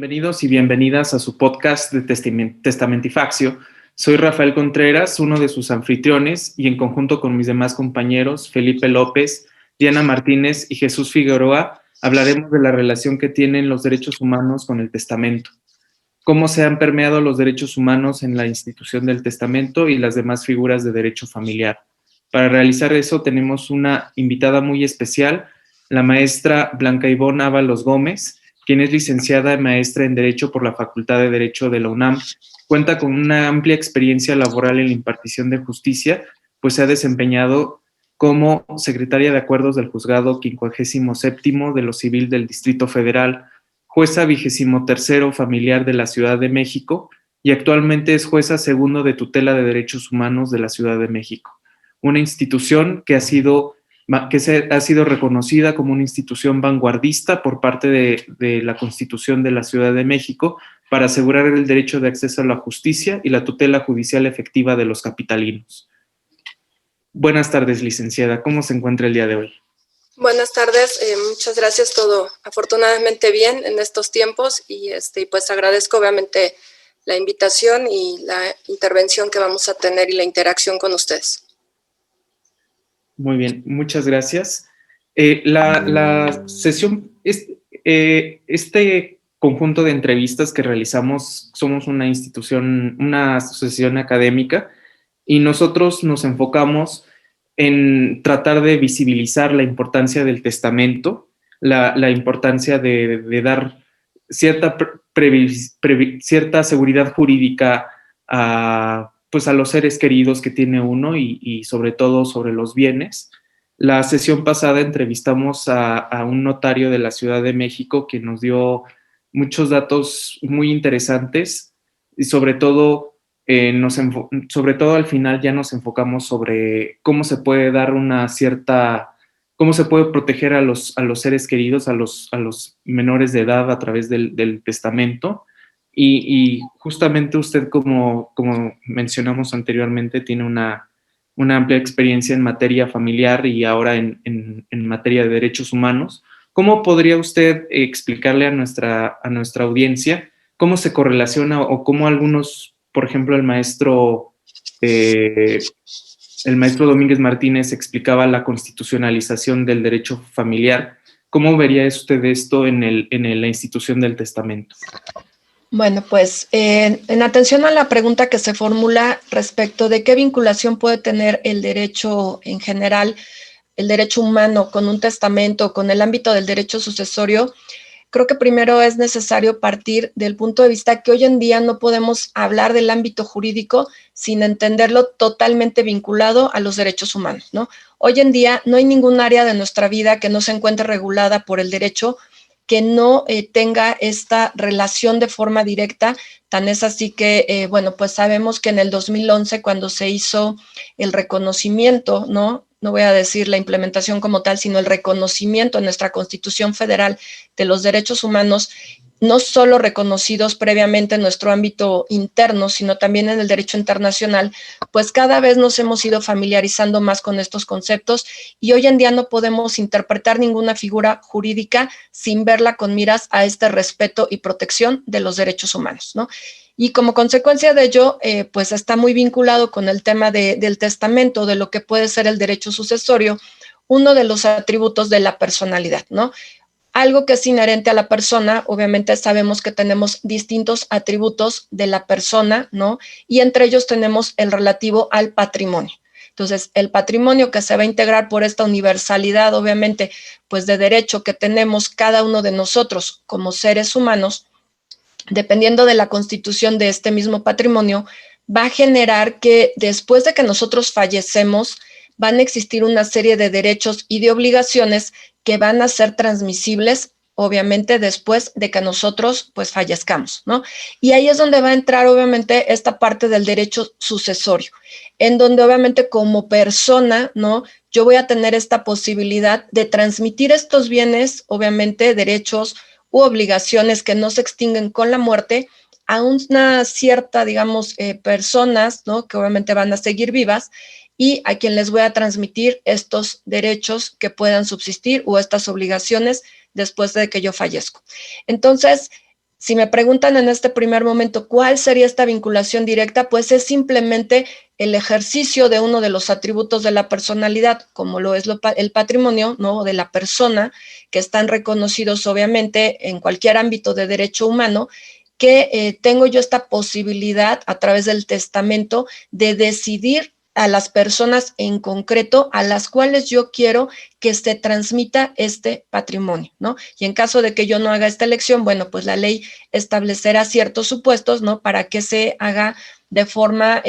Bienvenidos y bienvenidas a su podcast de Testamentifacio. Soy Rafael Contreras, uno de sus anfitriones, y en conjunto con mis demás compañeros, Felipe López, Diana Martínez y Jesús Figueroa, hablaremos de la relación que tienen los derechos humanos con el testamento, cómo se han permeado los derechos humanos en la institución del testamento y las demás figuras de derecho familiar. Para realizar eso tenemos una invitada muy especial, la maestra Blanca Ivonne Ábalos Gómez, quien es licenciada y maestra en Derecho por la Facultad de Derecho de la UNAM. Cuenta con una amplia experiencia laboral en la impartición de justicia, pues se ha desempeñado como secretaria de acuerdos del Juzgado 57º de lo Civil del Distrito Federal, jueza 23º familiar de la Ciudad de México y actualmente es jueza segundo de tutela de derechos humanos de la Ciudad de México, una institución que ha sido reconocida como una institución vanguardista por parte de la Constitución de la Ciudad de México para asegurar el derecho de acceso a la justicia y la tutela judicial efectiva de los capitalinos. Buenas tardes, licenciada. ¿Cómo se encuentra el día de hoy? Buenas tardes, muchas gracias. Todo afortunadamente bien en estos tiempos y pues agradezco obviamente la invitación y la intervención que vamos a tener y la interacción con ustedes. Muy bien, muchas gracias. La sesión, este conjunto de entrevistas que realizamos, somos una institución, una asociación académica, y nosotros nos enfocamos en tratar de visibilizar la importancia del testamento, la importancia de dar cierta, cierta seguridad jurídica pues a los seres queridos que tiene uno y sobre todo sobre los bienes. La sesión pasada entrevistamos a un notario de la Ciudad de México que nos dio muchos datos muy interesantes y sobre todo al final ya nos enfocamos sobre cómo se puede dar una cierta, cómo se puede proteger a los seres queridos, a los menores de edad a través del testamento. Y justamente usted, como mencionamos anteriormente, tiene una amplia experiencia en materia familiar y ahora en materia de derechos humanos. ¿Cómo podría usted explicarle a nuestra audiencia cómo se correlaciona o cómo algunos, por ejemplo, el maestro Domínguez Martínez explicaba la constitucionalización del derecho familiar? ¿Cómo vería usted esto en la institución del testamento? Bueno, pues en atención a la pregunta que se formula respecto de qué vinculación puede tener el derecho en general, el derecho humano con un testamento, con el ámbito del derecho sucesorio, creo que primero es necesario partir del punto de vista que hoy en día no podemos hablar del ámbito jurídico sin entenderlo totalmente vinculado a los derechos humanos, ¿no? Hoy en día no hay ningún área de nuestra vida que no se encuentre regulada por el derecho que no tenga esta relación de forma directa. Tan es así que, bueno, pues sabemos que en el 2011, cuando se hizo el reconocimiento, ¿no? No voy a decir la implementación como tal, sino el reconocimiento en nuestra Constitución Federal de los derechos humanos, no solo reconocidos previamente en nuestro ámbito interno, sino también en el derecho internacional, pues cada vez nos hemos ido familiarizando más con estos conceptos y hoy en día no podemos interpretar ninguna figura jurídica sin verla con miras a este respeto y protección de los derechos humanos, ¿no? Y como consecuencia de ello, pues está muy vinculado con el tema del testamento, de lo que puede ser el derecho sucesorio, uno de los atributos de la personalidad, ¿no? Algo que es inherente a la persona, obviamente sabemos que tenemos distintos atributos de la persona, ¿no? Y entre ellos tenemos el relativo al patrimonio. Entonces, el patrimonio que se va a integrar por esta universalidad, obviamente, pues de derecho que tenemos cada uno de nosotros como seres humanos, dependiendo de la constitución de este mismo patrimonio, va a generar que después de que nosotros fallecemos, van a existir una serie de derechos y de obligaciones que van a ser transmisibles, obviamente, después de que nosotros pues fallezcamos, ¿no? Y ahí es donde va a entrar, obviamente, esta parte del derecho sucesorio, en donde, obviamente, como persona, ¿no? Yo voy a tener esta posibilidad de transmitir estos bienes, obviamente, derechos u obligaciones que no se extinguen con la muerte a una cierta, digamos, personas, ¿no? Que obviamente van a seguir vivas y a quien les voy a transmitir estos derechos que puedan subsistir o estas obligaciones después de que yo fallezco. Entonces, Si me preguntan en este primer momento cuál sería esta vinculación directa, pues es simplemente el ejercicio de uno de los atributos de la personalidad, como lo es el patrimonio, ¿no?, de la persona, que están reconocidos obviamente en cualquier ámbito de derecho humano, que tengo yo esta posibilidad a través del testamento de decidir a las personas en concreto a las cuales yo quiero que se transmita este patrimonio, ¿no? Y en caso de que yo no haga esta elección, bueno, pues la ley establecerá ciertos supuestos, ¿no?, para que se haga de forma,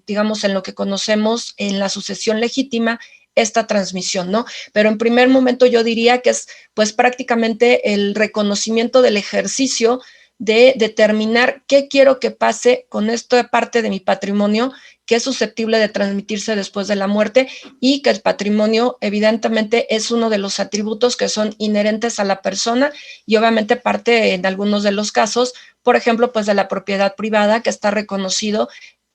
digamos, en lo que conocemos en la sucesión legítima, esta transmisión, ¿no? Pero en primer momento yo diría que es, pues, prácticamente el reconocimiento del ejercicio de determinar qué quiero que pase con esta parte de mi patrimonio que es susceptible de transmitirse después de la muerte, y que el patrimonio evidentemente es uno de los atributos que son inherentes a la persona y obviamente parte en algunos de los casos, por ejemplo, pues de la propiedad privada, que está reconocido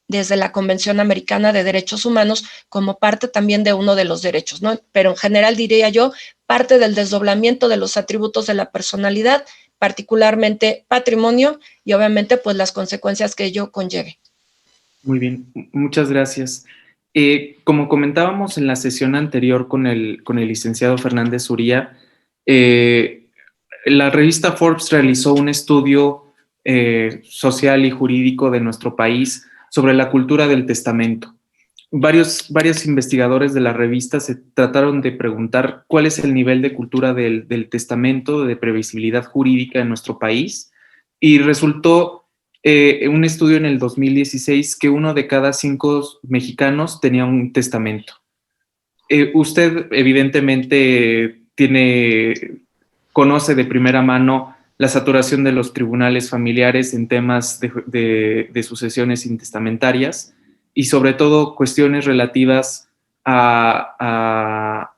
desde la Convención Americana de Derechos Humanos como parte también de uno de los derechos, ¿no? Pero en general diría yo, parte del desdoblamiento de los atributos de la personalidad, particularmente patrimonio y obviamente pues las consecuencias que ello conlleve. Muy bien, muchas gracias. Como comentábamos en la sesión anterior con el licenciado Fernández Uría, la revista Forbes realizó un estudio social y jurídico de nuestro país sobre la cultura del testamento. Varios investigadores de la revista se trataron de preguntar cuál es el nivel de cultura del testamento, de previsibilidad jurídica en nuestro país, y resultó un estudio en el 2016 que 1 de cada 5 mexicanos tenía un testamento. Usted evidentemente conoce de primera mano la saturación de los tribunales familiares en temas de sucesiones intestamentarias y sobre todo cuestiones relativas a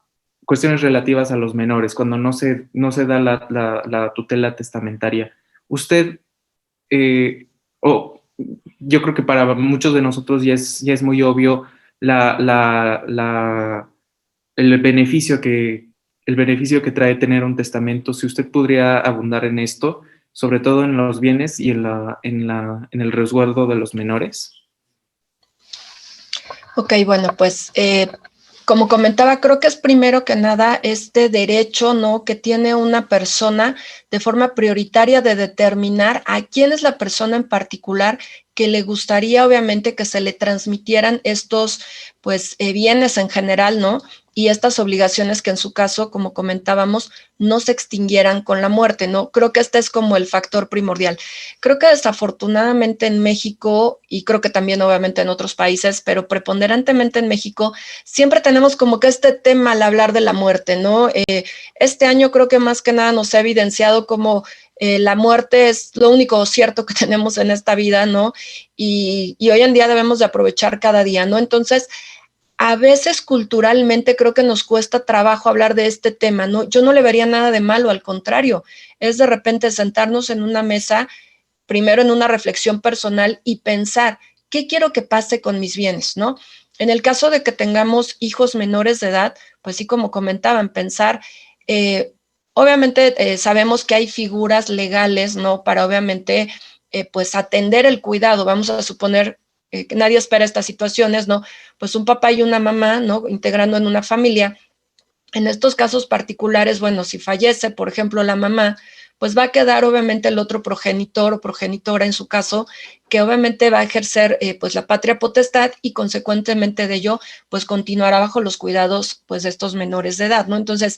los menores, cuando no se da la tutela testamentaria. Usted, yo creo que para muchos de nosotros ya es muy obvio el beneficio que trae tener un testamento. Si usted podría abundar en esto, sobre todo en los bienes y en el resguardo de los menores. Ok, bueno, pues como comentaba, creo que es primero que nada este derecho, ¿no?, que tiene una persona de forma prioritaria de determinar a quién es la persona en particular que le gustaría obviamente que se le transmitieran estos pues bienes en general, ¿no?, y estas obligaciones que en su caso, como comentábamos, no se extinguieran con la muerte, ¿no? Creo que este es como el factor primordial. Creo que desafortunadamente en México, y creo que también obviamente en otros países, pero preponderantemente en México, siempre tenemos como que este tema al hablar de la muerte, ¿no? Este año creo que más que nada nos ha evidenciado como la muerte es lo único cierto que tenemos en esta vida, ¿no? Y hoy en día debemos de aprovechar cada día, ¿no? Entonces, a veces culturalmente creo que nos cuesta trabajo hablar de este tema, ¿no? Yo no le vería nada de malo, al contrario, es de repente sentarnos en una mesa, primero en una reflexión personal y pensar, ¿qué quiero que pase con mis bienes, no? En el caso de que tengamos hijos menores de edad, pues sí, como comentaban, pensar, obviamente sabemos que hay figuras legales, ¿no?, para obviamente pues atender el cuidado, vamos a suponer que nadie espera estas situaciones, ¿no? Pues un papá y una mamá, ¿no?, integrando en una familia. En estos casos particulares, bueno, si fallece, por ejemplo, la mamá, pues va a quedar obviamente el otro progenitor o progenitora en su caso, que obviamente va a ejercer pues la patria potestad y consecuentemente de ello, pues continuará bajo los cuidados pues de estos menores de edad, ¿no? Entonces,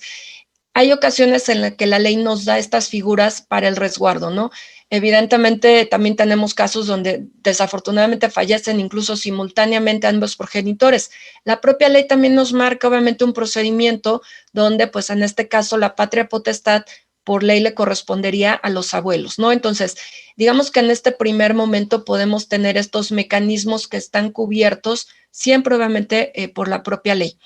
hay ocasiones en las que la ley nos da estas figuras para el resguardo, ¿no? Evidentemente, también tenemos casos donde desafortunadamente fallecen incluso simultáneamente ambos progenitores. La propia ley también nos marca, obviamente, un procedimiento donde, pues, en este caso, la patria potestad por ley le correspondería a los abuelos, ¿no? Entonces, digamos que en este primer momento podemos tener estos mecanismos que están cubiertos siempre, obviamente, por la propia ley.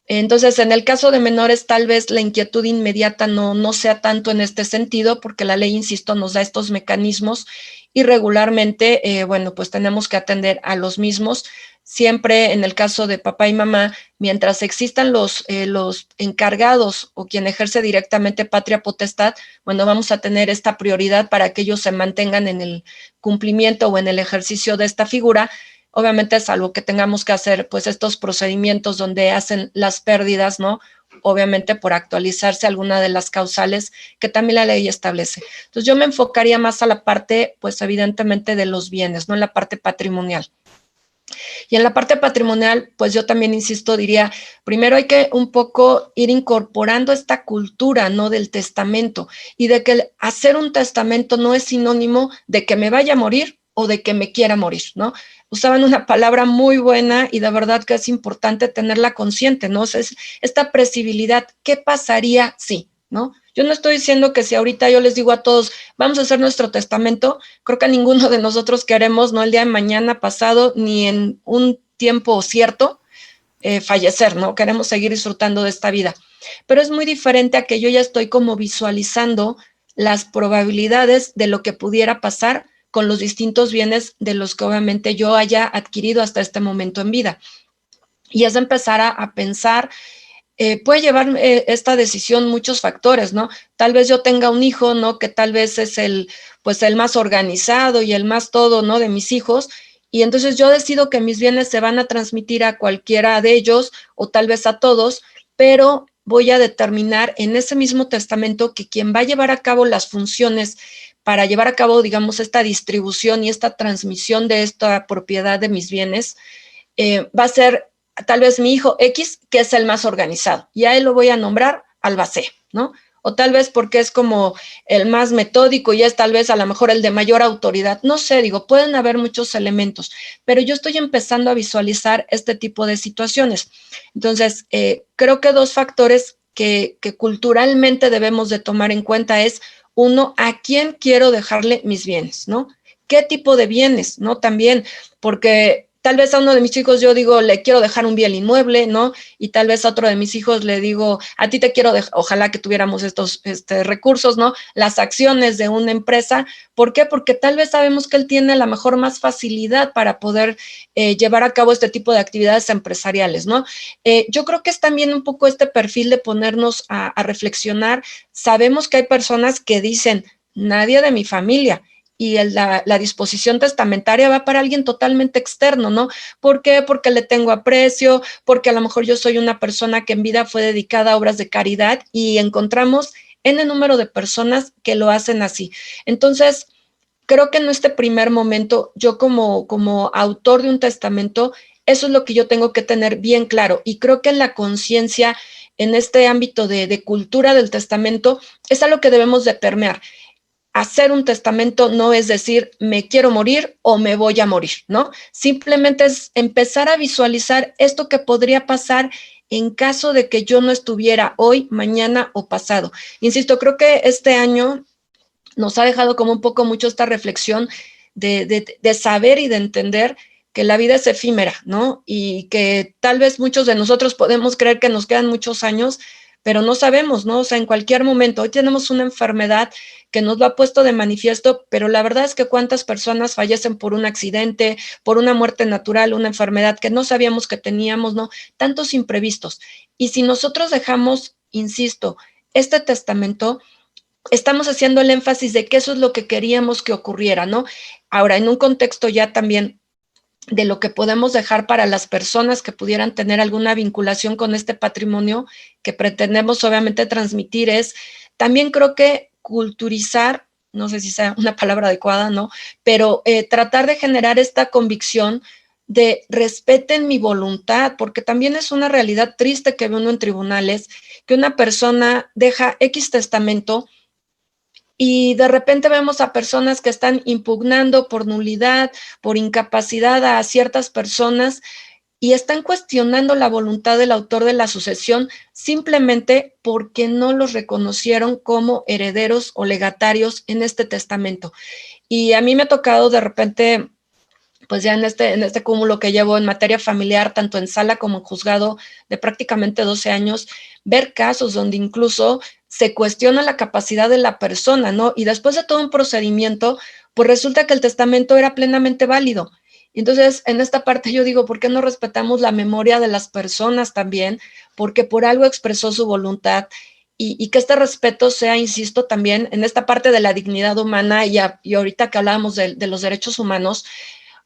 Entonces, en el caso de menores, tal vez la inquietud inmediata no sea tanto en este sentido, porque la ley, insisto, nos da estos mecanismos y regularmente, bueno, pues tenemos que atender a los mismos siempre en el caso de papá y mamá, mientras existan los encargados o quien ejerce directamente patria potestad, bueno, vamos a tener esta prioridad para que ellos se mantengan en el cumplimiento o en el ejercicio de esta figura. Obviamente, salvo que tengamos que hacer pues estos procedimientos donde hacen las pérdidas, ¿no? Obviamente por actualizarse alguna de las causales que también la ley establece. Entonces yo me enfocaría más a la parte, pues evidentemente de los bienes, no en la parte patrimonial. Y en la parte patrimonial, pues yo también insisto, diría, primero hay que un poco ir incorporando esta cultura, ¿no? Del testamento y de que hacer un testamento no es sinónimo de que me vaya a morir o de que me quiera morir, ¿no? Usaban una palabra muy buena y de verdad que es importante tenerla consciente, ¿no? O sea, es esta previsibilidad, ¿qué pasaría si, ¿no? Yo no estoy diciendo que si ahorita yo les digo a todos, vamos a hacer nuestro testamento, creo que a ninguno de nosotros queremos, no el día de mañana, pasado, ni en un tiempo cierto, fallecer, ¿no? Queremos seguir disfrutando de esta vida. Pero es muy diferente a que yo ya estoy como visualizando las probabilidades de lo que pudiera pasar con los distintos bienes de los que obviamente yo haya adquirido hasta este momento en vida. Y es empezar a pensar, puede llevar esta decisión muchos factores, ¿no? Tal vez yo tenga un hijo, ¿no? Que tal vez es pues el más organizado y el más todo, ¿no? De mis hijos. Y entonces yo decido que mis bienes se van a transmitir a cualquiera de ellos o tal vez a todos, pero voy a determinar en ese mismo testamento que quien va a llevar a cabo las funciones para llevar a cabo, digamos, esta distribución y esta transmisión de esta propiedad de mis bienes, va a ser tal vez mi hijo X, que es el más organizado, y a él lo voy a nombrar albacea, ¿no? O tal vez porque es como el más metódico y es tal vez a lo mejor el de mayor autoridad. No sé, digo, pueden haber muchos elementos, pero yo estoy empezando a visualizar este tipo de situaciones. Entonces, creo que dos factores que culturalmente debemos de tomar en cuenta es, uno, ¿a quién quiero dejarle mis bienes, no? ¿Qué tipo de bienes, no? También, porque tal vez a uno de mis chicos yo digo, le quiero dejar un bien inmueble, ¿no? Y tal vez a otro de mis hijos le digo, a ti te quiero dejar, ojalá que tuviéramos estos recursos, ¿no? Las acciones de una empresa. ¿Por qué? Porque tal vez sabemos que él tiene a lo mejor más facilidad para poder llevar a cabo este tipo de actividades empresariales, ¿no? Yo creo que es también un poco este perfil de ponernos a reflexionar. Sabemos que hay personas que dicen, nadie de mi familia, y la disposición testamentaria va para alguien totalmente externo, ¿no? ¿Por qué? Porque le tengo aprecio, porque a lo mejor yo soy una persona que en vida fue dedicada a obras de caridad y encontramos N número de personas que lo hacen así. Entonces, creo que en este primer momento, yo como autor de un testamento, eso es lo que yo tengo que tener bien claro. Y creo que en la conciencia, en este ámbito de cultura del testamento, es algo que debemos de permear. Hacer un testamento no es decir, me quiero morir o me voy a morir, ¿no? Simplemente es empezar a visualizar esto que podría pasar en caso de que yo no estuviera hoy, mañana o pasado. Insisto, creo que este año nos ha dejado como un poco mucho esta reflexión de saber y de entender que la vida es efímera, ¿no? Y que tal vez muchos de nosotros podemos creer que nos quedan muchos años, pero no sabemos, ¿no? O sea, en cualquier momento, hoy tenemos una enfermedad que nos lo ha puesto de manifiesto, pero la verdad es que cuántas personas fallecen por un accidente, por una muerte natural, una enfermedad que no sabíamos que teníamos, ¿no? Tantos imprevistos. Y si nosotros dejamos, insisto, este testamento, estamos haciendo el énfasis de que eso es lo que queríamos que ocurriera, ¿no? Ahora, en un contexto ya también de lo que podemos dejar para las personas que pudieran tener alguna vinculación con este patrimonio que pretendemos obviamente transmitir, es también creo que culturizar, no sé si sea una palabra adecuada, ¿no? Pero tratar de generar esta convicción de respeten mi voluntad, porque también es una realidad triste que ve uno en tribunales, que una persona deja X testamento y de repente vemos a personas que están impugnando por nulidad, por incapacidad a ciertas personas y están cuestionando la voluntad del autor de la sucesión simplemente porque no los reconocieron como herederos o legatarios en este testamento. Y a mí me ha tocado de repente, pues ya en este cúmulo que llevo en materia familiar, tanto en sala como en juzgado, de prácticamente 12 años, ver casos donde incluso se cuestiona la capacidad de la persona, ¿no? Y después de todo un procedimiento, pues resulta que el testamento era plenamente válido. Entonces, en esta parte yo digo, ¿por qué no respetamos la memoria de las personas también? Porque por algo expresó su voluntad y que este respeto sea, insisto, también en esta parte de la dignidad humana y ahorita que hablábamos de los derechos humanos,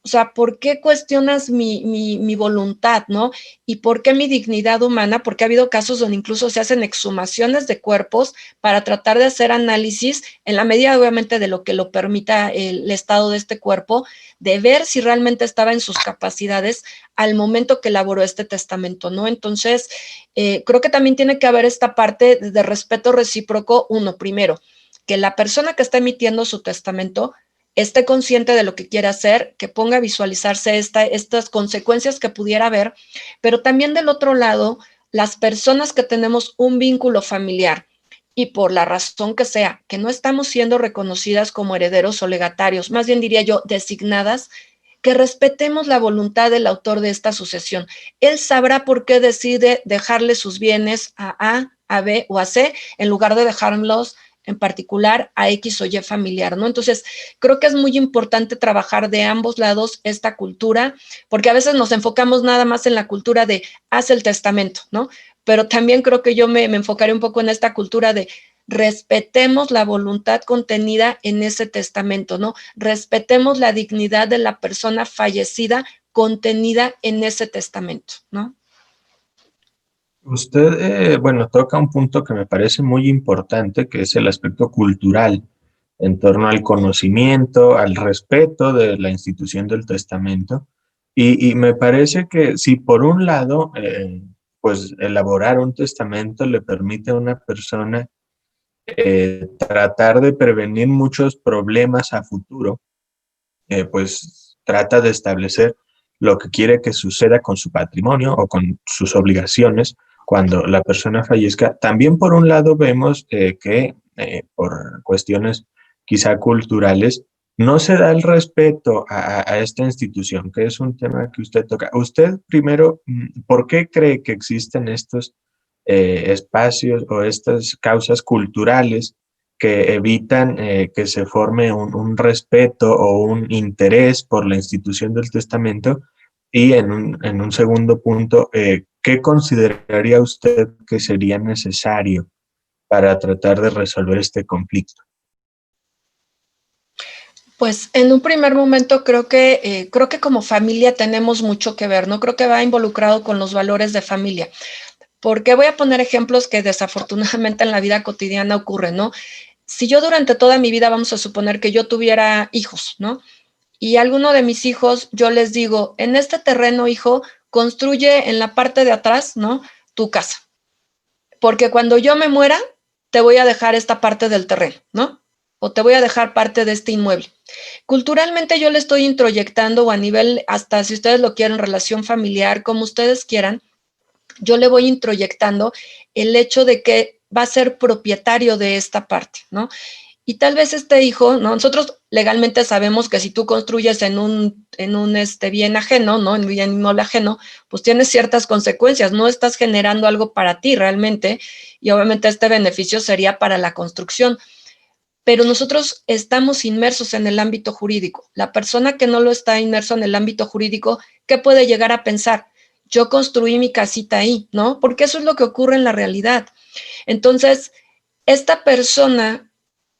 o sea, ¿por qué cuestionas mi voluntad, no? ¿Y por qué mi dignidad humana? Porque ha habido casos donde incluso se hacen exhumaciones de cuerpos para tratar de hacer análisis, en la medida obviamente de lo que lo permita el estado de este cuerpo, de ver si realmente estaba en sus capacidades al momento que elaboró este testamento, ¿no? Entonces, creo que también tiene que haber esta parte de respeto recíproco, uno, primero, que la persona que está emitiendo su testamento esté consciente de lo que quiere hacer, que ponga a visualizarse estas consecuencias que pudiera haber, pero también del otro lado, las personas que tenemos un vínculo familiar y por la razón que sea, que no estamos siendo reconocidas como herederos o legatarios, más bien diría yo, designadas, que respetemos la voluntad del autor de esta sucesión. Él sabrá por qué decide dejarle sus bienes a B o a C en lugar de dejármelos en particular a X o Y familiar, ¿no? Entonces, creo que es muy importante trabajar de ambos lados esta cultura, porque a veces nos enfocamos nada más en la cultura de haz el testamento, ¿no? Pero también creo que yo me enfocaré un poco en esta cultura de respetemos la voluntad contenida en ese testamento, ¿no? Respetemos la dignidad de la persona fallecida contenida en ese testamento, ¿no? Usted, bueno, toca un punto que me parece muy importante, que es el aspecto cultural en torno al conocimiento, al respeto de la institución del testamento. Y me parece que si por un lado, pues elaborar un testamento le permite a una persona tratar de prevenir muchos problemas a futuro, pues trata de establecer lo que quiere que suceda con su patrimonio o con sus obligaciones cuando la persona fallezca. También por un lado vemos que por cuestiones quizá culturales no se da el respeto a esta institución, que es un tema que usted toca. Usted primero, ¿por qué cree que existen estos espacios o estas causas culturales que evitan que se forme un respeto o un interés por la institución del testamento? Y en un segundo punto, ¿qué consideraría usted que sería necesario para tratar de resolver este conflicto? Pues en un primer momento creo que como familia tenemos mucho que ver, ¿no? Creo que va involucrado con los valores de familia. Porque voy a poner ejemplos que desafortunadamente en la vida cotidiana ocurren, ¿no? Si yo durante toda mi vida, vamos a suponer que yo tuviera hijos, ¿no? Y a alguno de mis hijos yo les digo, en este terreno, hijo, construye en la parte de atrás, ¿no? Tu casa. Porque cuando yo me muera, te voy a dejar esta parte del terreno, ¿no? O te voy a dejar parte de este inmueble. Culturalmente yo le estoy introyectando o a nivel, hasta si ustedes lo quieren, relación familiar, como ustedes quieran, yo le voy introyectando el hecho de que va a ser propietario de esta parte, ¿no? Y tal vez este hijo, ¿no? Nosotros legalmente sabemos que si tú construyes en un bien ajeno, ¿no? En un bien inmueble ajeno, pues tienes ciertas consecuencias, no estás generando algo para ti realmente, y obviamente este beneficio sería para la construcción. Pero nosotros estamos inmersos en el ámbito jurídico. La persona que no lo está inmerso en el ámbito jurídico, ¿qué puede llegar a pensar? Yo construí mi casita ahí, ¿no? Porque eso es lo que ocurre en la realidad. Entonces, esta persona,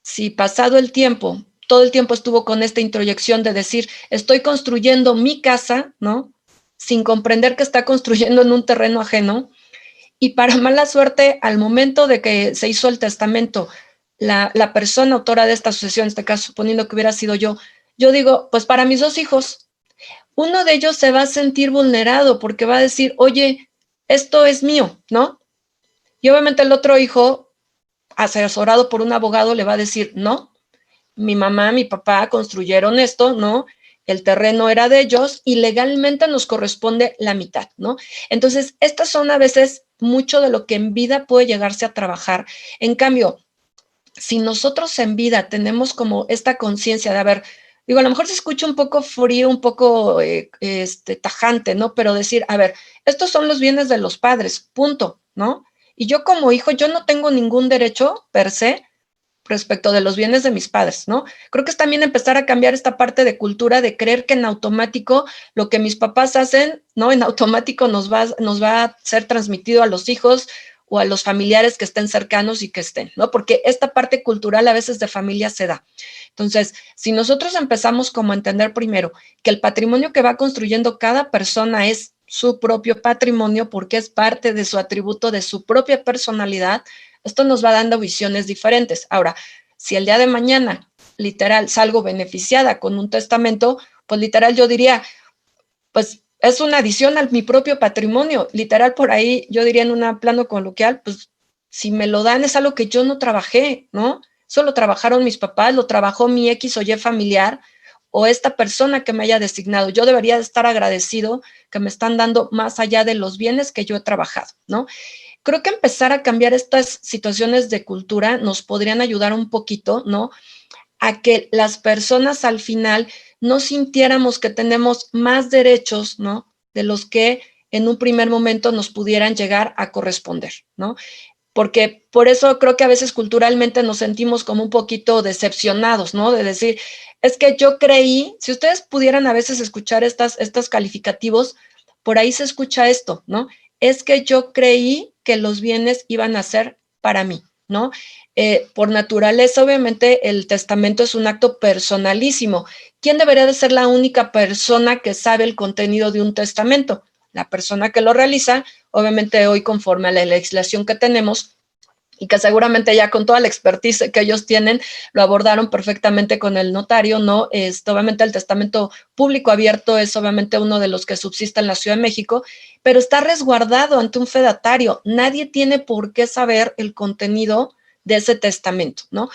si pasado el tiempo, todo el tiempo estuvo con esta introyección de decir, estoy construyendo mi casa, ¿no? Sin comprender que está construyendo en un terreno ajeno, y para mala suerte, al momento de que se hizo el testamento, la persona autora de esta sucesión, en este caso, suponiendo que hubiera sido yo digo, pues para mis dos hijos, uno de ellos se va a sentir vulnerado porque va a decir, oye, esto es mío, ¿no? Y obviamente el otro hijo, asesorado por un abogado, le va a decir, no, mi mamá, mi papá construyeron esto, ¿no? El terreno era de ellos y legalmente nos corresponde la mitad, ¿no? Entonces, estas son a veces mucho de lo que en vida puede llegarse a trabajar. En cambio, si nosotros en vida tenemos como esta conciencia de, a ver, digo, a lo mejor se escucha un poco frío, un poco tajante, ¿no? Pero decir, a ver, estos son los bienes de los padres, punto, ¿no? Y yo como hijo, yo no tengo ningún derecho per se respecto de los bienes de mis padres, ¿no? Creo que es también empezar a cambiar esta parte de cultura de creer que en automático lo que mis papás hacen, ¿no? En automático nos va a ser transmitido a los hijos o a los familiares que estén cercanos y que estén, ¿no? Porque esta parte cultural a veces de familia se da. Entonces, si nosotros empezamos como a entender primero que el patrimonio que va construyendo cada persona es su propio patrimonio porque es parte de su atributo, de su propia personalidad, esto nos va dando visiones diferentes. Ahora, si el día de mañana, literal, salgo beneficiada con un testamento, pues literal yo diría, pues es una adición a mi propio patrimonio. Literal, por ahí yo diría en un plano coloquial, pues si me lo dan es algo que yo no trabajé, ¿no? Eso lo trabajaron mis papás, lo trabajó mi X o Y familiar o esta persona que me haya designado. Yo debería estar agradecido que me están dando más allá de los bienes que yo he trabajado, ¿no? Creo que empezar a cambiar estas situaciones de cultura nos podrían ayudar un poquito, ¿no? A que las personas al final no sintiéramos que tenemos más derechos, ¿no? De los que en un primer momento nos pudieran llegar a corresponder, ¿no? Porque por eso creo que a veces culturalmente nos sentimos como un poquito decepcionados, ¿no? De decir, es que yo creí, si ustedes pudieran a veces escuchar estos calificativos, por ahí se escucha esto, ¿no? Es que yo creí que los bienes iban a ser para mí, ¿no? Por naturaleza, obviamente, el testamento es un acto personalísimo. ¿Quién debería de ser la única persona que sabe el contenido de un testamento? La persona que lo realiza, obviamente hoy conforme a la legislación que tenemos y que seguramente ya con toda la expertise que ellos tienen, lo abordaron perfectamente con el notario, ¿no? Obviamente el testamento público abierto es obviamente uno de los que subsiste en la Ciudad de México, pero está resguardado ante un fedatario. Nadie tiene por qué saber el contenido de ese testamento, ¿no?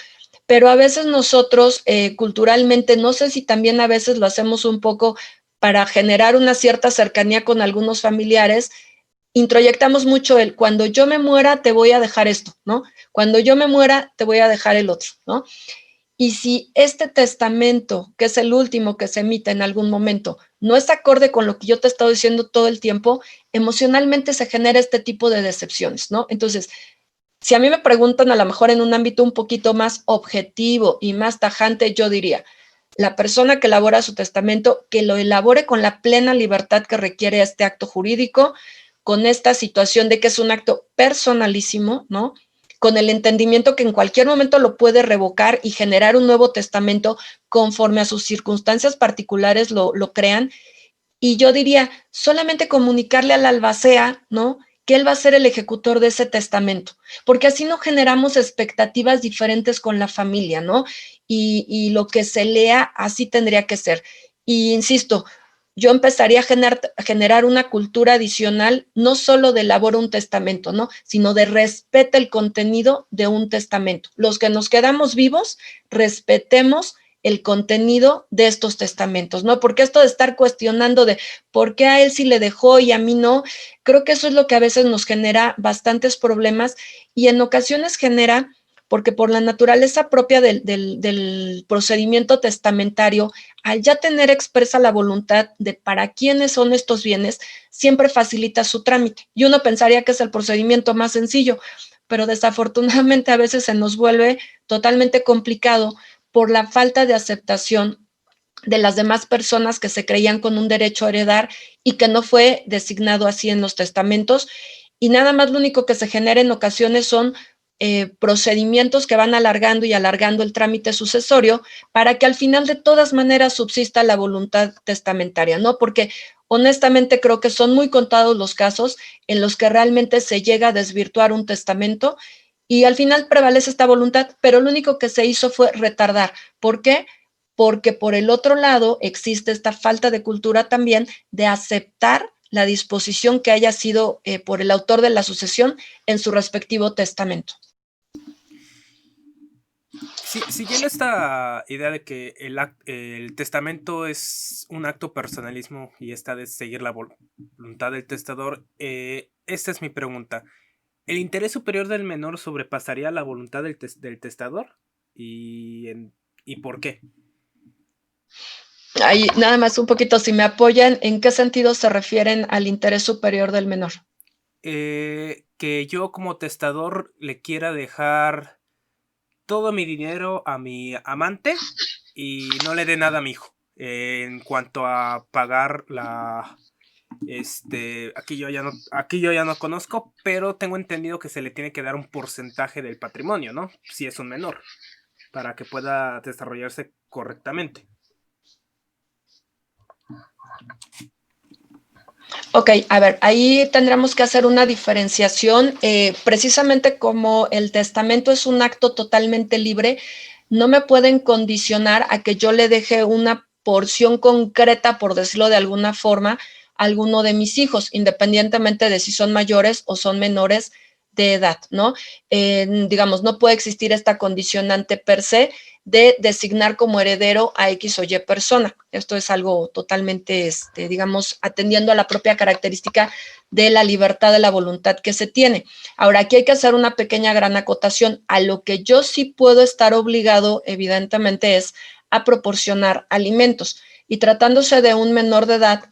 Pero a veces nosotros culturalmente, no sé si también a veces lo hacemos un poco para generar una cierta cercanía con algunos familiares, introyectamos mucho el cuando yo me muera te voy a dejar esto, ¿no? Cuando yo me muera te voy a dejar el otro, ¿no? Y si este testamento, que es el último que se emite en algún momento, no es acorde con lo que yo te he estado diciendo todo el tiempo, emocionalmente se genera este tipo de decepciones, ¿no? Entonces, si a mí me preguntan a lo mejor en un ámbito un poquito más objetivo y más tajante, yo diría, la persona que elabora su testamento, que lo elabore con la plena libertad que requiere este acto jurídico, con esta situación de que es un acto personalísimo, ¿no? Con el entendimiento que en cualquier momento lo puede revocar y generar un nuevo testamento conforme a sus circunstancias particulares lo crean. Y yo diría, solamente comunicarle al albacea, ¿no? Que él va a ser el ejecutor de ese testamento, porque así no generamos expectativas diferentes con la familia, ¿no? Y lo que se lea así tendría que ser. Y insisto, yo empezaría a generar una cultura adicional, no solo de elabora un testamento, ¿no? Sino de respeta el contenido de un testamento. Los que nos quedamos vivos, respetemos el contenido de estos testamentos, ¿no? Porque esto de estar cuestionando de por qué a él sí le dejó y a mí no, creo que eso es lo que a veces nos genera bastantes problemas y en ocasiones genera, porque por la naturaleza propia del procedimiento testamentario, al ya tener expresa la voluntad de para quiénes son estos bienes, siempre facilita su trámite. Y uno pensaría que es el procedimiento más sencillo, pero desafortunadamente a veces se nos vuelve totalmente complicado por la falta de aceptación de las demás personas que se creían con un derecho a heredar y que no fue designado así en los testamentos. Y nada más lo único que se genera en ocasiones son procedimientos que van alargando y alargando el trámite sucesorio para que al final de todas maneras subsista la voluntad testamentaria, ¿no? Porque honestamente creo que son muy contados los casos en los que realmente se llega a desvirtuar un testamento y al final prevalece esta voluntad, pero lo único que se hizo fue retardar. ¿Por qué? Porque por el otro lado existe esta falta de cultura también de aceptar la disposición que haya sido por el autor de la sucesión en su respectivo testamento. Sí, siguiendo esta idea de que el testamento es un acto personalismo y esta de seguir la voluntad del testador, esta es mi pregunta. ¿El interés superior del menor sobrepasaría la voluntad del testador? ¿Y por qué? Ahí nada más un poquito, si me apoyan, ¿en qué sentido se refieren al interés superior del menor? Que yo como testador le quiera dejar todo mi dinero a mi amante y no le dé nada a mi hijo. En cuanto a pagar aquí yo ya no conozco, pero tengo entendido que se le tiene que dar un porcentaje del patrimonio, ¿no? Si es un menor, para que pueda desarrollarse correctamente. Ok, a ver, ahí tendremos que hacer una diferenciación. Precisamente como el testamento es un acto totalmente libre, no me pueden condicionar a que yo le deje una porción concreta, por decirlo de alguna forma, a alguno de mis hijos, independientemente de si son mayores o son menores de edad, ¿no? Digamos, no puede existir esta condicionante per se de designar como heredero a X o Y persona. Esto es algo totalmente, digamos, atendiendo a la propia característica de la libertad de la voluntad que se tiene. Ahora, aquí hay que hacer una pequeña gran acotación. A lo que yo sí puedo estar obligado, evidentemente, es a proporcionar alimentos. Y tratándose de un menor de edad,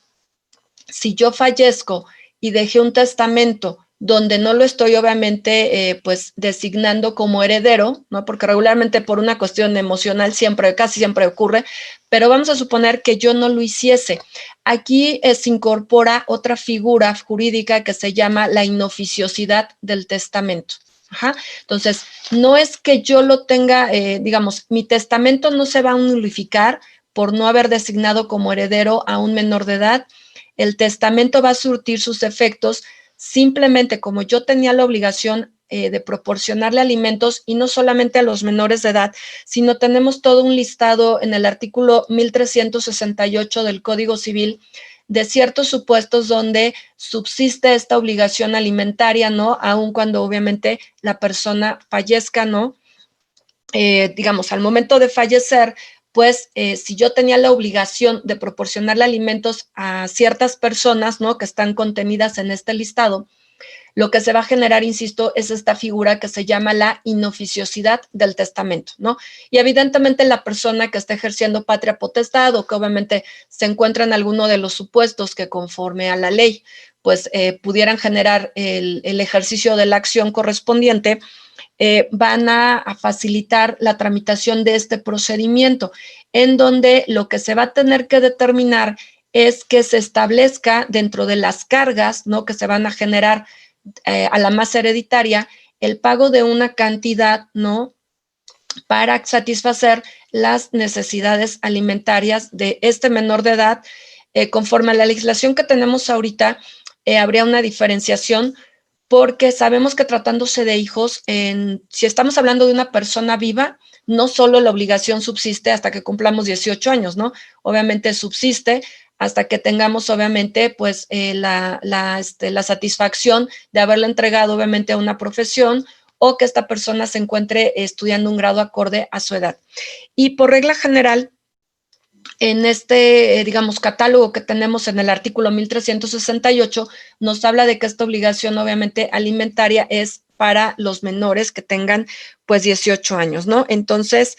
si yo fallezco y dejé un testamento donde no lo estoy obviamente pues designando como heredero, ¿no? Porque regularmente por una cuestión emocional casi siempre ocurre, pero vamos a suponer que yo no lo hiciese. Aquí se incorpora otra figura jurídica que se llama la inoficiosidad del testamento. Ajá. Entonces, no es que yo lo tenga, digamos, mi testamento no se va a nullificar por no haber designado como heredero a un menor de edad. El testamento va a surtir sus efectos simplemente como yo tenía la obligación de proporcionarle alimentos y no solamente a los menores de edad, sino tenemos todo un listado en el artículo 1368 del Código Civil de ciertos supuestos donde subsiste esta obligación alimentaria, ¿no? Aun cuando obviamente la persona fallezca, ¿no? Digamos, al momento de fallecer, pues si yo tenía la obligación de proporcionarle alimentos a ciertas personas, ¿no? Que están contenidas en este listado, lo que se va a generar, insisto, es esta figura que se llama la inoficiosidad del testamento, ¿no? Y evidentemente la persona que está ejerciendo patria potestad o que obviamente se encuentra en alguno de los supuestos que conforme a la ley, pues pudieran generar el ejercicio de la acción correspondiente, van a facilitar la tramitación de este procedimiento, en donde lo que se va a tener que determinar es que se establezca dentro de las cargas, ¿no? Que se van a generar a la masa hereditaria, el pago de una cantidad, ¿no? Para satisfacer las necesidades alimentarias de este menor de edad. Conforme a la legislación que tenemos ahorita, habría una diferenciación porque sabemos que tratándose de hijos, si estamos hablando de una persona viva, no solo la obligación subsiste hasta que cumplamos 18 años, ¿no? Obviamente subsiste hasta que tengamos, obviamente, pues la satisfacción de haberle entregado, obviamente, a una profesión o que esta persona se encuentre estudiando un grado acorde a su edad. Y por regla general, en este, digamos, catálogo que tenemos en el artículo 1368, nos habla de que esta obligación, obviamente, alimentaria es para los menores que tengan, pues, 18 años, ¿no? Entonces,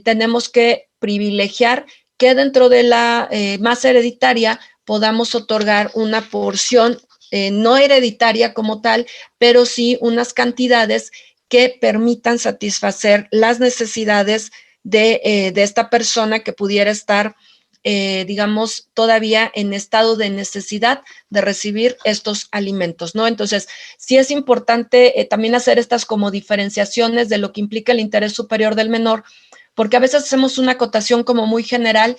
tenemos que privilegiar que dentro de la masa hereditaria podamos otorgar una porción no hereditaria como tal, pero sí unas cantidades que permitan satisfacer las necesidades de esta persona que pudiera estar, digamos, todavía en estado de necesidad de recibir estos alimentos, ¿no? Entonces, sí es importante también hacer estas como diferenciaciones de lo que implica el interés superior del menor, porque a veces hacemos una acotación como muy general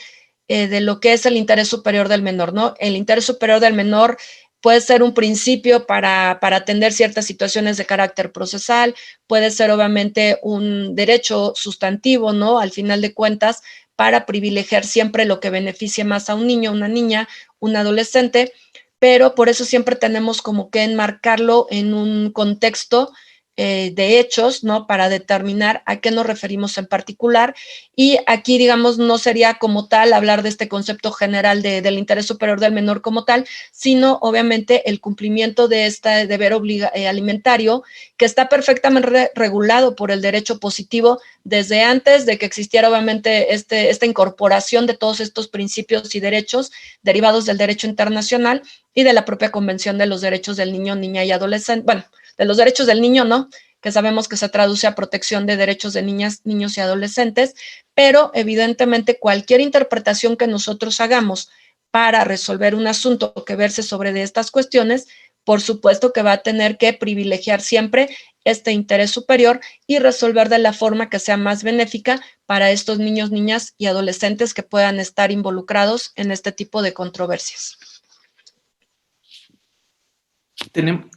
de lo que es el interés superior del menor, ¿no? El interés superior del menor puede ser un principio para atender ciertas situaciones de carácter procesal, puede ser obviamente un derecho sustantivo, ¿no? Al final de cuentas, para privilegiar siempre lo que beneficie más a un niño, una niña, un adolescente, pero por eso siempre tenemos como que enmarcarlo en un contexto de hechos, ¿no? Para determinar a qué nos referimos en particular. Y aquí, digamos, no sería como tal hablar de este concepto general del interés superior del menor como tal, sino obviamente el cumplimiento de este deber alimentario que está perfectamente regulado por el derecho positivo desde antes de que existiera obviamente esta incorporación de todos estos principios y derechos derivados del derecho internacional y de la propia Convención de los Derechos del Niño, Niña y Adolescente, bueno, de los derechos del niño, ¿no? que sabemos que se traduce a protección de derechos de niñas, niños y adolescentes, pero evidentemente cualquier interpretación que nosotros hagamos para resolver un asunto que verse sobre de estas cuestiones, por supuesto que va a tener que privilegiar siempre este interés superior y resolver de la forma que sea más benéfica para estos niños, niñas y adolescentes que puedan estar involucrados en este tipo de controversias.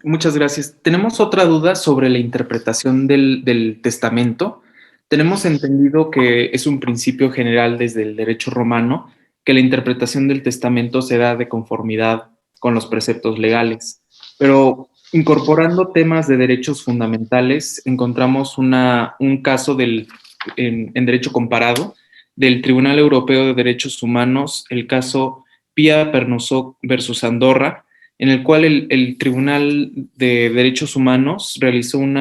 Muchas gracias. Tenemos otra duda sobre la interpretación del testamento. Tenemos entendido que es un principio general desde el derecho romano que la interpretación del testamento se da de conformidad con los preceptos legales. Pero incorporando temas de derechos fundamentales, encontramos un caso en derecho comparado del Tribunal Europeo de Derechos Humanos, el caso Pia Pernozó versus Andorra, en el cual el Tribunal de Derechos Humanos realizó un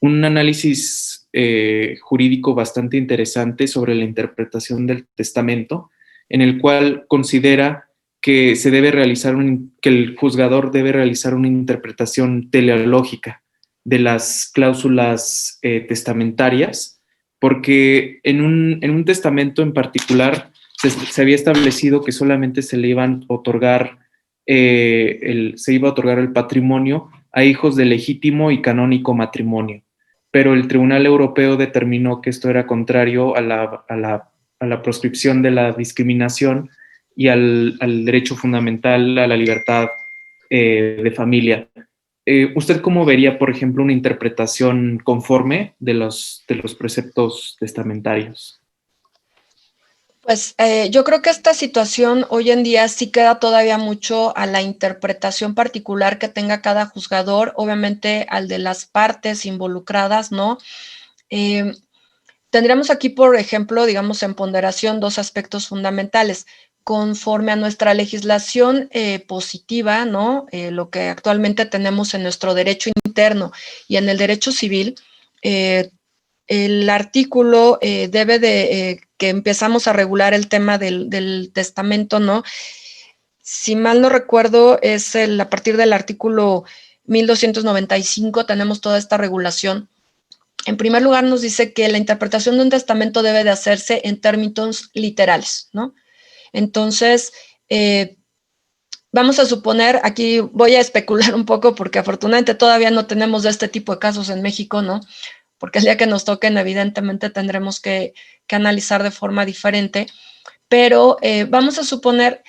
análisis jurídico bastante interesante sobre la interpretación del testamento, en el cual considera que se debe realizar que el juzgador debe realizar una interpretación teleológica de las cláusulas testamentarias, porque en un testamento en particular se había establecido que solamente se iba a otorgar el patrimonio a hijos de legítimo y canónico matrimonio, pero el Tribunal Europeo determinó que esto era contrario a la proscripción de la discriminación y al derecho fundamental a la libertad de familia. ¿Usted cómo vería, por ejemplo, una interpretación conforme de los preceptos testamentarios? Pues yo creo que esta situación hoy en día sí queda todavía mucho a la interpretación particular que tenga cada juzgador, obviamente al de las partes involucradas, ¿no? Tendríamos aquí, por ejemplo, digamos, en ponderación dos aspectos fundamentales. Conforme a nuestra legislación positiva, ¿no? Lo que actualmente tenemos en nuestro derecho interno y en el derecho civil, el artículo que empezamos a regular el tema del testamento, ¿no? Si mal no recuerdo, es a partir del artículo 1295 tenemos toda esta regulación. En primer lugar, nos dice que la interpretación de un testamento debe de hacerse en términos literales, ¿no? Entonces, vamos a suponer, aquí voy a especular un poco porque afortunadamente todavía no tenemos de este tipo de casos en México, ¿no? Porque el día que nos toquen, evidentemente tendremos que analizar de forma diferente, pero vamos a suponer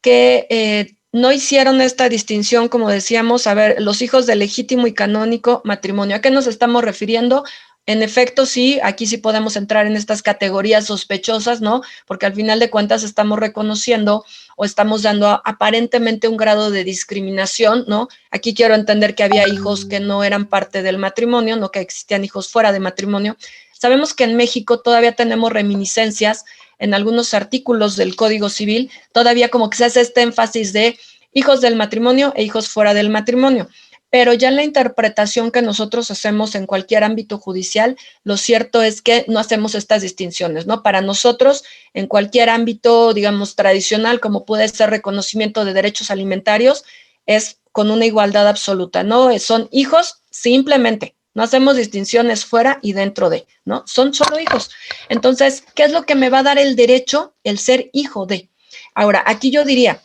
que no hicieron esta distinción, como decíamos, a ver, los hijos de legítimo y canónico matrimonio. ¿A qué nos estamos refiriendo? En efecto, sí, aquí sí podemos entrar en estas categorías sospechosas, ¿no? Porque al final de cuentas estamos reconociendo o estamos dando aparentemente un grado de discriminación, ¿no? Aquí quiero entender que había hijos que no eran parte del matrimonio, no que existían hijos fuera de matrimonio. Sabemos que en México todavía tenemos reminiscencias en algunos artículos del Código Civil, todavía como que se hace este énfasis de hijos del matrimonio e hijos fuera del matrimonio. Pero ya en la interpretación que nosotros hacemos en cualquier ámbito judicial, lo cierto es que no hacemos estas distinciones, ¿no? Para nosotros, en cualquier ámbito, digamos, tradicional, como puede ser reconocimiento de derechos alimentarios, es con una igualdad absoluta, ¿no? Son hijos simplemente. No hacemos distinciones fuera y dentro de, ¿no? Son solo hijos. Entonces, ¿qué es lo que me va a dar el derecho? El ser hijo de. Ahora, aquí yo diría,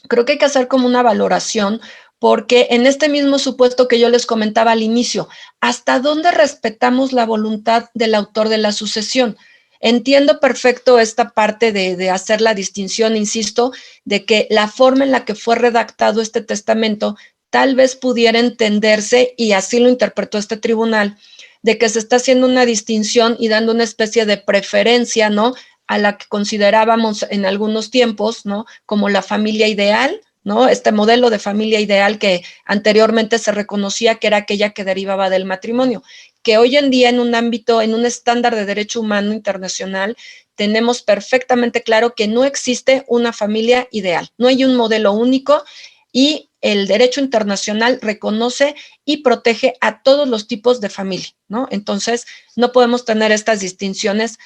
creo que hay que hacer como una valoración, porque en este mismo supuesto que yo les comentaba al inicio, ¿hasta dónde respetamos la voluntad del autor de la sucesión? Entiendo perfecto esta parte de hacer la distinción, insisto, de que la forma en la que fue redactado este testamento tal vez pudiera entenderse, y así lo interpretó este tribunal, de que se está haciendo una distinción y dando una especie de preferencia, ¿no?, a la que considerábamos en algunos tiempos, ¿no?, como la familia ideal, ¿no? Este modelo de familia ideal que anteriormente se reconocía que era aquella que derivaba del matrimonio, que hoy en día en un ámbito, en un estándar de derecho humano internacional, tenemos perfectamente claro que no existe una familia ideal, no hay un modelo único, y el derecho internacional reconoce y protege a todos los tipos de familia, ¿no? Entonces, no podemos tener estas distinciones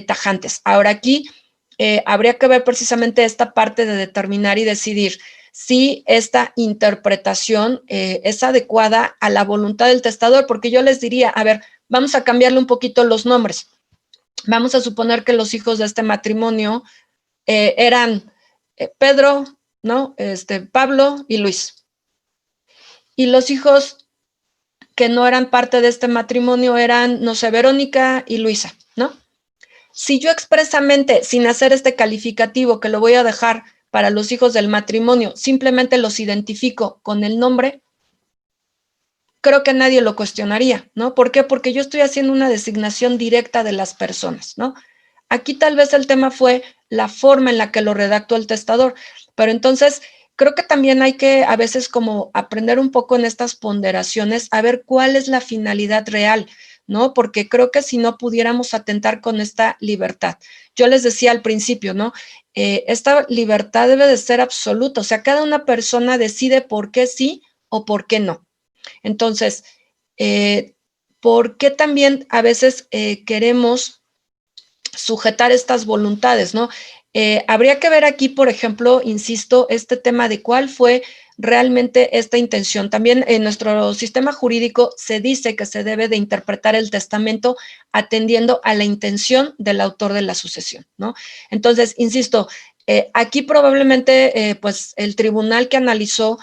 tajantes. Ahora aquí, habría que ver precisamente esta parte de determinar y decidir si esta interpretación es adecuada a la voluntad del testador, porque yo les diría, a ver, vamos a cambiarle un poquito los nombres. Vamos a suponer que los hijos de este matrimonio eran Pedro, ¿no? Pablo y Luis. Y los hijos que no eran parte de este matrimonio eran, no sé, Verónica y Luisa, ¿no? Si yo expresamente, sin hacer este calificativo que lo voy a dejar para los hijos del matrimonio, simplemente los identifico con el nombre, creo que nadie lo cuestionaría, ¿no? ¿Por qué? Porque yo estoy haciendo una designación directa de las personas, ¿no? Aquí tal vez el tema fue la forma en la que lo redactó el testador, pero entonces creo que también hay que a veces como aprender un poco en estas ponderaciones a ver cuál es la finalidad real, ¿no? Porque creo que si no pudiéramos atentar con esta libertad. Yo les decía al principio, ¿no? Esta libertad debe de ser absoluta, o sea, cada una persona decide por qué sí o por qué no. Entonces, ¿por qué también a veces queremos sujetar estas voluntades, ¿no? Habría que ver aquí, por ejemplo, insisto, este tema de cuál fue realmente esta intención. También en nuestro sistema jurídico se dice que se debe de interpretar el testamento atendiendo a la intención del autor de la sucesión, ¿no? Entonces, insisto, aquí probablemente pues el tribunal que analizó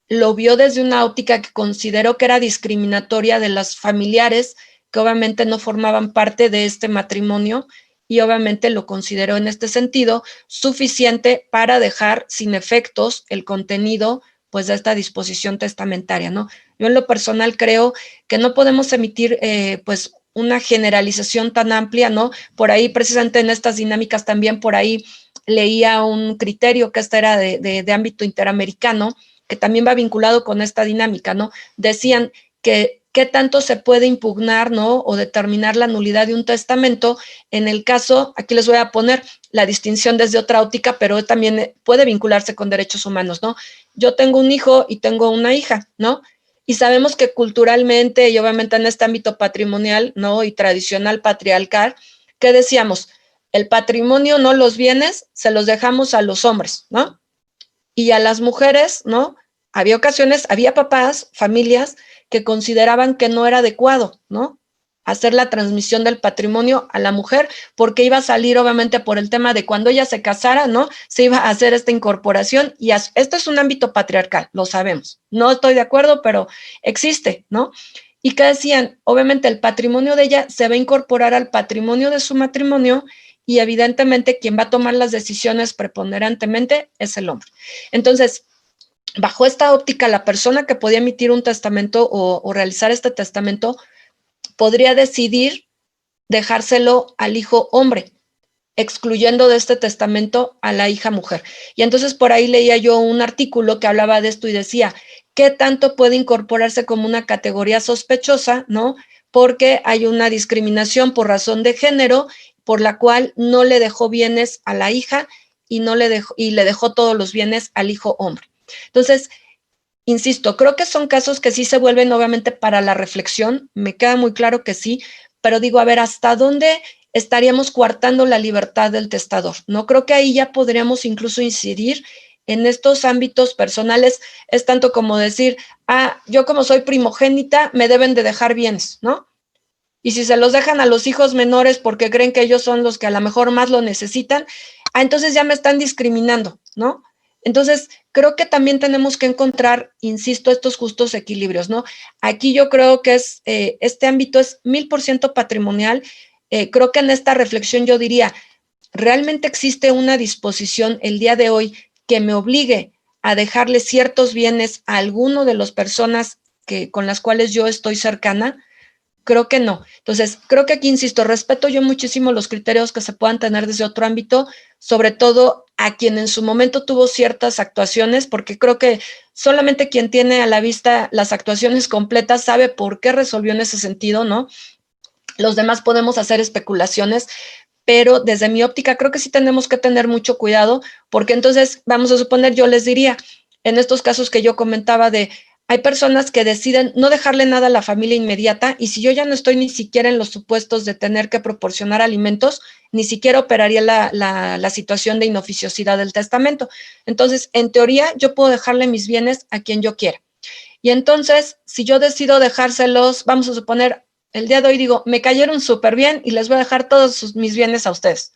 lo vio desde una óptica que consideró que era discriminatoria de las familiares que obviamente no formaban parte de este matrimonio y obviamente lo consideró en este sentido suficiente para dejar sin efectos el contenido pues de esta disposición testamentaria, ¿no? Yo en lo personal creo que no podemos emitir pues una generalización tan amplia, ¿no? Por ahí precisamente en estas dinámicas también por ahí leía un criterio que era de ámbito interamericano, que también va vinculado con esta dinámica, ¿no? Decían que qué tanto se puede impugnar, ¿no? O determinar la nulidad de un testamento en el caso, aquí les voy a poner la distinción desde otra óptica, pero también puede vincularse con derechos humanos, ¿no? Yo tengo un hijo y tengo una hija, ¿no? Y sabemos que culturalmente y obviamente en este ámbito patrimonial, ¿no? Y tradicional patriarcal, ¿qué decíamos? El patrimonio, no los bienes, se los dejamos a los hombres, ¿no? Y a las mujeres, ¿no? Había ocasiones, había papás, familias que consideraban que no era adecuado, ¿no? Hacer la transmisión del patrimonio a la mujer, porque iba a salir obviamente por el tema de cuando ella se casara, ¿no? Se iba a hacer esta incorporación y esto es un ámbito patriarcal, lo sabemos. No estoy de acuerdo, pero existe, ¿no? Y que decían, obviamente el patrimonio de ella se va a incorporar al patrimonio de su matrimonio y evidentemente quien va a tomar las decisiones preponderantemente es el hombre. Entonces, bajo esta óptica, la persona que podía emitir un testamento o realizar este testamento podría decidir dejárselo al hijo hombre, excluyendo de este testamento a la hija mujer. Y entonces por ahí leía yo un artículo que hablaba de esto y decía, ¿qué tanto puede incorporarse como una categoría sospechosa, ¿no? Porque hay una discriminación por razón de género, por la cual no le dejó bienes a la hija y le dejó todos los bienes al hijo hombre. Entonces, insisto, creo que son casos que sí se vuelven obviamente para la reflexión, me queda muy claro que sí, pero digo, a ver, ¿hasta dónde estaríamos coartando la libertad del testador? No creo que ahí ya podríamos incluso incidir en estos ámbitos personales, es tanto como decir, yo como soy primogénita, me deben de dejar bienes, ¿no? Y si se los dejan a los hijos menores porque creen que ellos son los que a lo mejor más lo necesitan, entonces ya me están discriminando, ¿no? Entonces, creo que también tenemos que encontrar, insisto, estos justos equilibrios, ¿no? Aquí yo creo que este ámbito es 1000% patrimonial. Creo que en esta reflexión yo diría, ¿realmente existe una disposición el día de hoy que me obligue a dejarle ciertos bienes a alguno de las personas con las cuales yo estoy cercana? Creo que no. Entonces, creo que aquí, insisto, respeto yo muchísimo los criterios que se puedan tener desde otro ámbito, sobre todo a quien en su momento tuvo ciertas actuaciones, porque creo que solamente quien tiene a la vista las actuaciones completas sabe por qué resolvió en ese sentido, ¿no? Los demás podemos hacer especulaciones, pero desde mi óptica creo que sí tenemos que tener mucho cuidado, porque entonces, vamos a suponer, yo les diría, en estos casos que yo comentaba de hay personas que deciden no dejarle nada a la familia inmediata, y si yo ya no estoy ni siquiera en los supuestos de tener que proporcionar alimentos, ni siquiera operaría la situación de inoficiosidad del testamento. Entonces, en teoría, yo puedo dejarle mis bienes a quien yo quiera. Y entonces, si yo decido dejárselos, vamos a suponer, el día de hoy digo, me cayeron súper bien y les voy a dejar todos mis bienes a ustedes.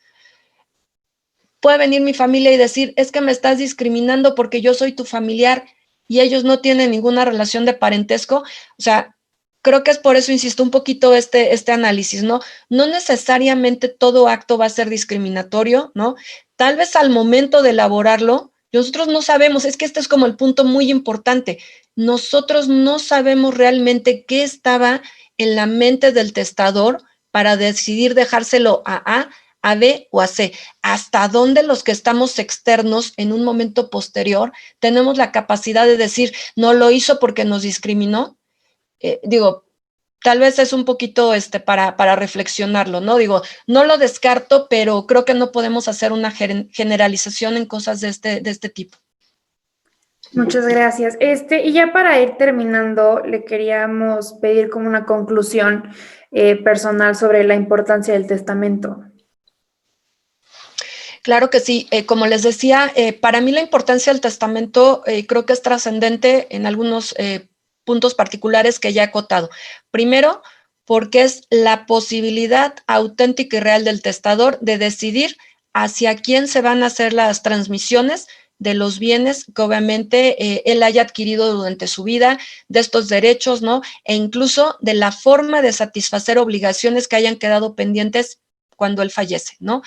Puede venir mi familia y decir, es que me estás discriminando porque yo soy tu familiar y ellos no tienen ninguna relación de parentesco. O sea, creo que es por eso, insisto, un poquito este análisis, ¿no? No necesariamente todo acto va a ser discriminatorio, ¿no? Tal vez al momento de elaborarlo, nosotros no sabemos, es que este es como el punto muy importante. Nosotros no sabemos realmente qué estaba en la mente del testador para decidir dejárselo a B o a C. Hasta dónde los que estamos externos en un momento posterior tenemos la capacidad de decir, no lo hizo porque nos discriminó. Digo, tal vez es un poquito para reflexionarlo, ¿no? Digo, no lo descarto, pero creo que no podemos hacer una generalización en cosas de este tipo. Muchas gracias. Y ya para ir terminando, le queríamos pedir como una conclusión personal sobre la importancia del testamento. Claro que sí. Como les decía, para mí la importancia del testamento creo que es trascendente en algunos puntos particulares que ya he acotado. Primero, porque es la posibilidad auténtica y real del testador de decidir hacia quién se van a hacer las transmisiones de los bienes que obviamente él haya adquirido durante su vida, de estos derechos, ¿no? E incluso de la forma de satisfacer obligaciones que hayan quedado pendientes cuando él fallece, ¿no?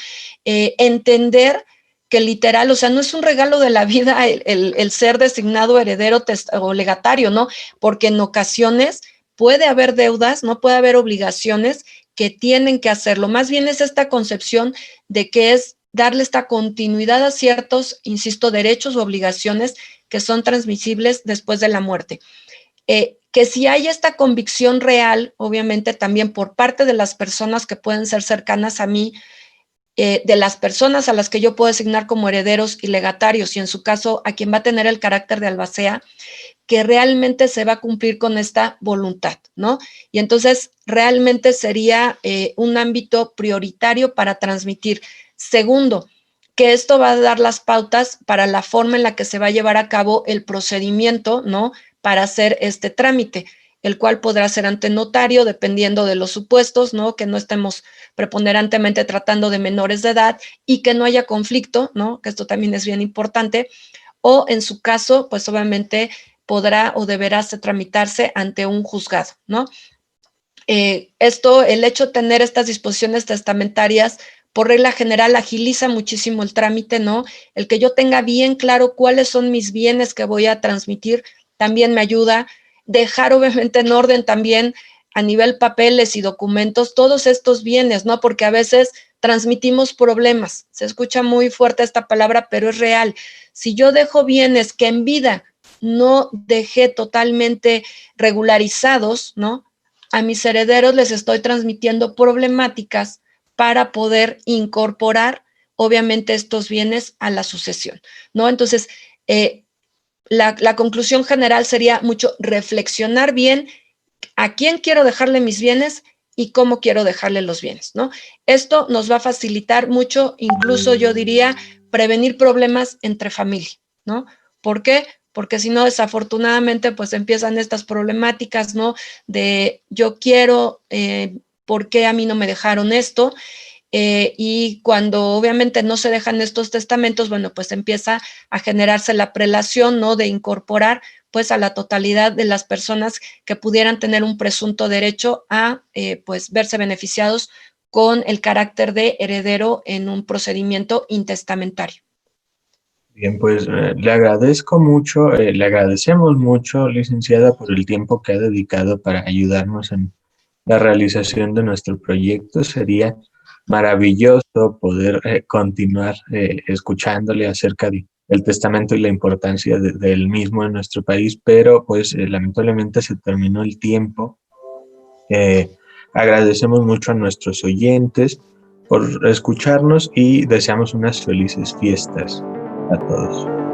Entender que literal, o sea, no es un regalo de la vida el ser designado heredero o legatario, ¿no? Porque en ocasiones puede haber deudas, no puede haber obligaciones que tienen que hacerlo. Más bien es esta concepción de que es darle esta continuidad a ciertos, insisto, derechos o obligaciones que son transmisibles después de la muerte. Que si hay esta convicción real, obviamente también por parte de las personas que pueden ser cercanas a mí, de las personas a las que yo puedo asignar como herederos y legatarios, y en su caso a quien va a tener el carácter de albacea, que realmente se va a cumplir con esta voluntad, ¿no? Y entonces realmente sería un ámbito prioritario para transmitir. Segundo, que esto va a dar las pautas para la forma en la que se va a llevar a cabo el procedimiento, ¿no? Para hacer este trámite, el cual podrá ser ante notario, dependiendo de los supuestos, ¿no? Que no estemos preponderantemente tratando de menores de edad y que no haya conflicto, ¿no? Que esto también es bien importante. O en su caso, pues obviamente podrá o deberá tramitarse ante un juzgado, ¿no? El hecho de tener estas disposiciones testamentarias, por regla general, agiliza muchísimo el trámite, ¿no? El que yo tenga bien claro cuáles son mis bienes que voy a transmitir también me ayuda. Dejar obviamente en orden también a nivel papeles y documentos todos estos bienes, ¿no? Porque a veces transmitimos problemas. Se escucha muy fuerte esta palabra, pero es real. Si yo dejo bienes que en vida no dejé totalmente regularizados, ¿no? A mis herederos les estoy transmitiendo problemáticas para poder incorporar, obviamente, estos bienes a la sucesión, ¿no? Entonces, la conclusión general sería mucho reflexionar bien a quién quiero dejarle mis bienes y cómo quiero dejarle los bienes, ¿no? Esto nos va a facilitar mucho, incluso yo diría, prevenir problemas entre familia, ¿no? ¿Por qué? Porque si no, desafortunadamente, pues empiezan estas problemáticas, ¿no? De yo quiero, ¿por qué a mí no me dejaron esto? Y cuando obviamente no se dejan estos testamentos, bueno, pues empieza a generarse la prelación, ¿no? De incorporar pues a la totalidad de las personas que pudieran tener un presunto derecho a pues verse beneficiados con el carácter de heredero en un procedimiento intestamentario. Bien, pues le agradezco mucho, le agradecemos mucho, licenciada, por el tiempo que ha dedicado para ayudarnos en la realización de nuestro proyecto. Sería maravilloso poder continuar escuchándole acerca del testamento y la importancia del mismo en nuestro país, pero pues lamentablemente se terminó el tiempo. Agradecemos mucho a nuestros oyentes por escucharnos y deseamos unas felices fiestas a todos.